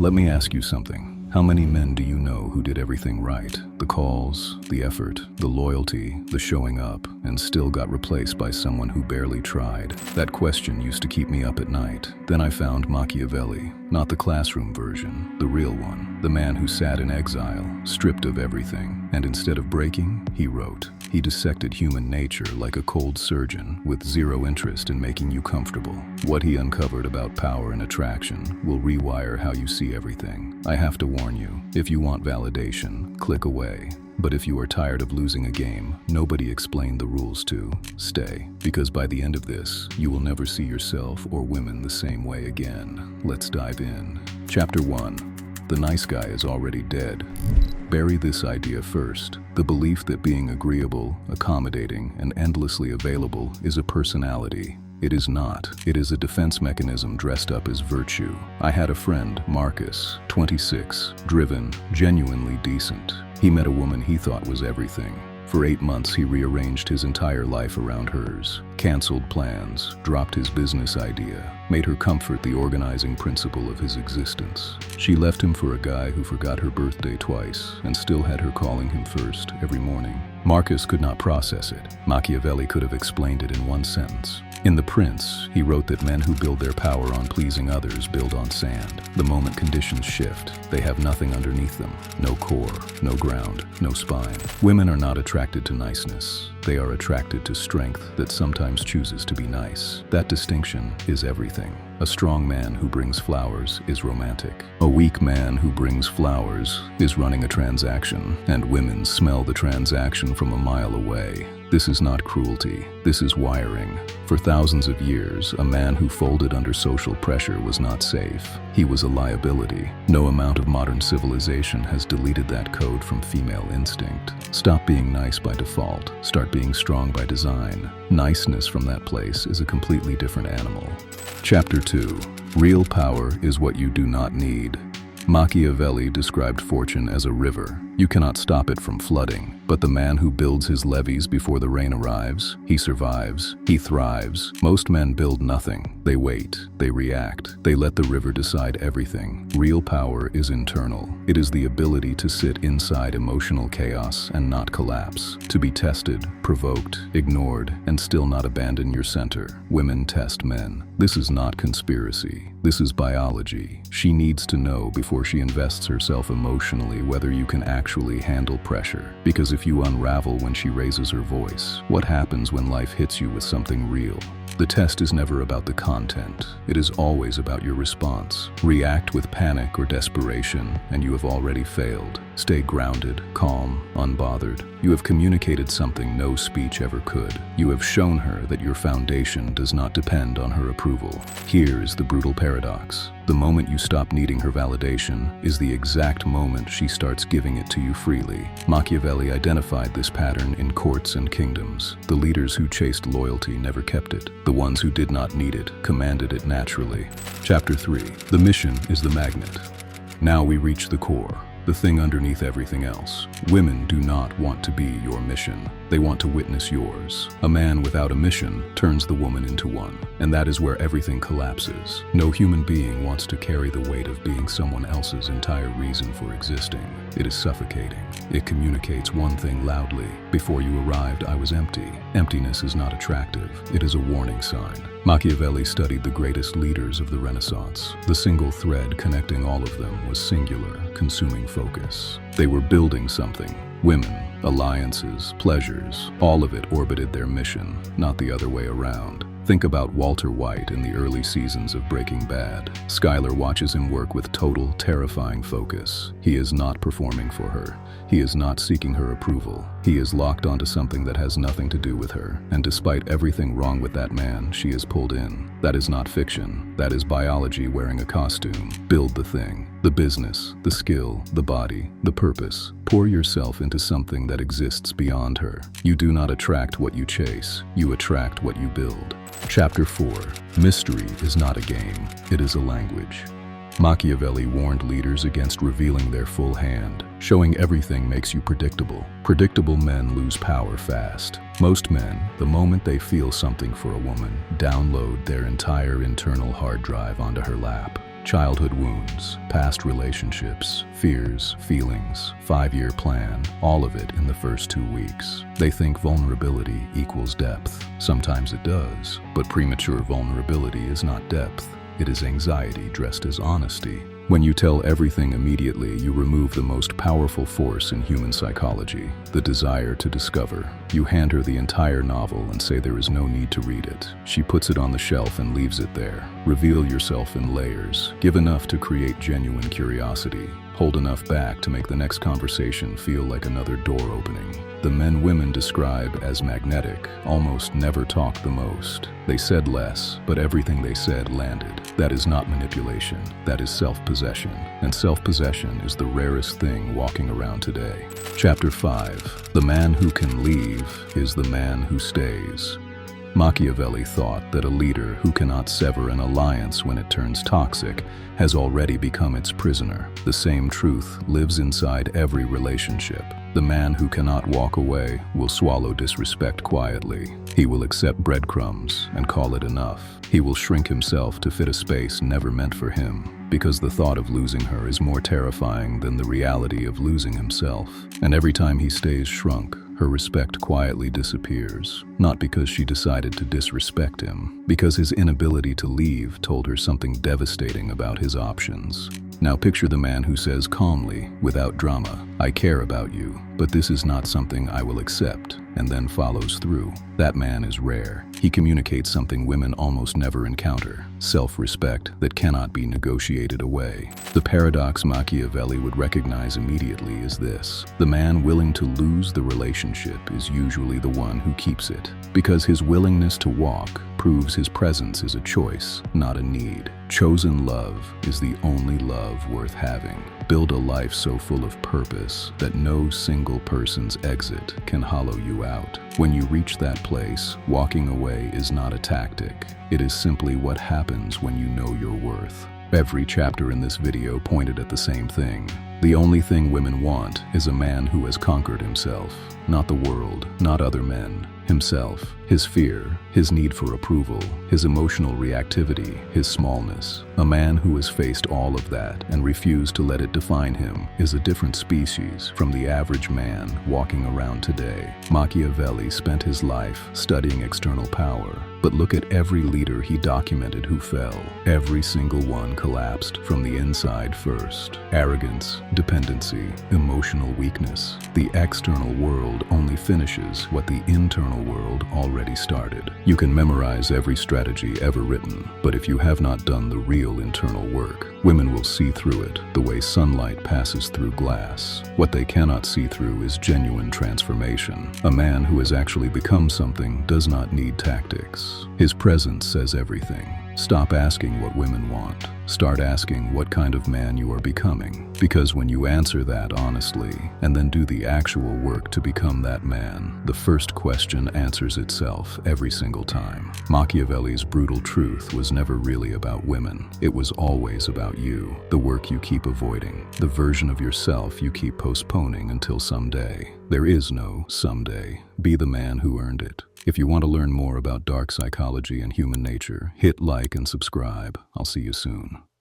Let me ask you something. How many men do you know who did everything right? The calls, the effort, the loyalty, the showing up, and still got replaced by someone who barely tried? That question used to keep me up at night. Then I found Machiavelli, not the classroom version, the real one. The man who sat in exile, stripped of everything, and instead of breaking, he wrote. He dissected human nature like a cold surgeon with zero interest in making you comfortable. What he uncovered about power and attraction will rewire how you see everything. I have to warn you, if you want validation, click away. But if you are tired of losing a game nobody explained the rules to, stay. Because by the end of this, you will never see yourself or women the same way again. Let's dive in. Chapter 1. The nice guy is already dead. Bury this idea first. The belief that being agreeable, accommodating, and endlessly available is a personality. It is not. It is a defense mechanism dressed up as virtue. I had a friend, Marcus, 26, driven, genuinely decent. He met a woman he thought was everything. For 8 months, he rearranged his entire life around hers, canceled plans, dropped his business idea, made her comfort the organizing principle of his existence. She left him for a guy who forgot her birthday twice and still had her calling him first every morning. Marcus could not process it. Machiavelli could have explained it in one sentence. In The Prince, he wrote that men who build their power on pleasing others build on sand. The moment conditions shift, they have nothing underneath them. No core, no ground, no spine. Women are not attracted to niceness. They are attracted to strength that sometimes chooses to be nice. That distinction is everything. A strong man who brings flowers is romantic. A weak man who brings flowers is running a transaction, and women smell the transaction from a mile away. This is not cruelty. This is wiring. For thousands of years, a man who folded under social pressure was not safe. He was a liability. No amount of modern civilization has deleted that code from female instinct. Stop being nice by default. Start being strong by design. Niceness from that place is a completely different animal. Chapter 2. Real power is what you do not need. Machiavelli described fortune as a river. You cannot stop it from flooding, but the man who builds his levees before the rain arrives, he survives, he thrives. Most men build nothing. They wait, they react, they let the river decide everything. Real power is internal. It is the ability to sit inside emotional chaos and not collapse, to be tested, provoked, ignored, and still not abandon your center. Women test men. This is not conspiracy. This is biology. She needs to know before she invests herself emotionally whether you can actually handle pressure. Because if you unravel when she raises her voice, what happens when life hits you with something real? The test is never about the content. It is always about your response. React with panic or desperation, and you have already failed. Stay grounded, calm, unbothered. You have communicated something no speech ever could. You have shown her that your foundation does not depend on her approval. Here is the brutal paradox. The moment you stop needing her validation is the exact moment she starts giving it to you freely. Machiavelli identified this pattern in courts and kingdoms. The leaders who chased loyalty never kept it. The ones who did not need it commanded it naturally. Chapter 3. The mission is the magnet. Now we reach the core. The thing underneath everything else. Women do not want to be your mission. They want to witness yours. A man without a mission turns the woman into one, and that is where everything collapses. No human being wants to carry the weight of being someone else's entire reason for existing. It is suffocating. It communicates one thing loudly. Before you arrived, I was empty. Emptiness is not attractive. It is a warning sign. Machiavelli studied the greatest leaders of the Renaissance. The single thread connecting all of them was singular, consuming focus. They were building something. Women, alliances, pleasures, all of it orbited their mission, not the other way around. Think about Walter White in the early seasons of Breaking Bad. Skyler watches him work with total, terrifying focus. He is not performing for her. He is not seeking her approval. He is locked onto something that has nothing to do with her. And despite everything wrong with that man, she is pulled in. That is not fiction. That is biology wearing a costume. Build the thing. The business, the skill, the body, the purpose. Pour yourself into something that exists beyond her. You do not attract what you chase. You attract what you build. Chapter 4. Mystery is not a game. It is a language. Machiavelli warned leaders against revealing their full hand. Showing everything makes you predictable. Predictable men lose power fast. Most men, the moment they feel something for a woman, download their entire internal hard drive onto her lap. Childhood wounds, past relationships, fears, feelings, 5-year plan, all of it in the first 2 weeks. They think vulnerability equals depth. Sometimes it does, but premature vulnerability is not depth. It is anxiety dressed as honesty. When you tell everything immediately, you remove the most powerful force in human psychology, the desire to discover. You hand her the entire novel and say there is no need to read it. She puts it on the shelf and leaves it there. Reveal yourself in layers. Give enough to create genuine curiosity. Hold enough back to make the next conversation feel like another door opening. The men women describe as magnetic almost never talk the most. They said less, but everything they said landed. That is not manipulation. That is self-possession. And self-possession is the rarest thing walking around today. Chapter 5. The man who can leave is the man who stays. Machiavelli thought that a leader who cannot sever an alliance when it turns toxic has already become its prisoner. The same truth lives inside every relationship. The man who cannot walk away will swallow disrespect quietly. He will accept breadcrumbs and call it enough. He will shrink himself to fit a space never meant for him, because the thought of losing her is more terrifying than the reality of losing himself. And every time he stays shrunk, her respect quietly disappears, not because she decided to disrespect him, because his inability to leave told her something devastating about his options. Now picture the man who says calmly, without drama, "I care about you, but this is not something I will accept," and then follows through. That man is rare. He communicates something women almost never encounter: self-respect that cannot be negotiated away. The paradox Machiavelli would recognize immediately is this: the man willing to lose the relationship is usually the one who keeps it, because his willingness to walk proves his presence is a choice, not a need. Chosen love is the only love worth having. Build a life so full of purpose that no single person's exit can hollow you out. When you reach that place, walking away is not a tactic. It is simply what happens when you know your worth. Every chapter in this video pointed at the same thing. The only thing women want is a man who has conquered himself. Not the world, not other men. Himself, his fear, his need for approval, his emotional reactivity, his smallness. A man who has faced all of that and refused to let it define him is a different species from the average man walking around today. Machiavelli spent his life studying external power, but look at every leader he documented who fell. Every single one collapsed from the inside first. Arrogance, dependency, emotional weakness. The external world only finishes what the internal world already started. You can memorize every strategy ever written, but if you have not done the real internal work, women will see through it the way sunlight passes through glass. What they cannot see through is genuine transformation. A man who has actually become something does not need tactics. His presence says everything. Stop asking what women want. Start asking what kind of man you are becoming. Because when you answer that honestly, and then do the actual work to become that man, the first question answers itself every single time. Machiavelli's brutal truth was never really about women. It was always about you. The work you keep avoiding. The version of yourself you keep postponing until someday. There is no someday. Be the man who earned it. If you want to learn more about dark psychology and human nature, hit like and subscribe. I'll see you soon.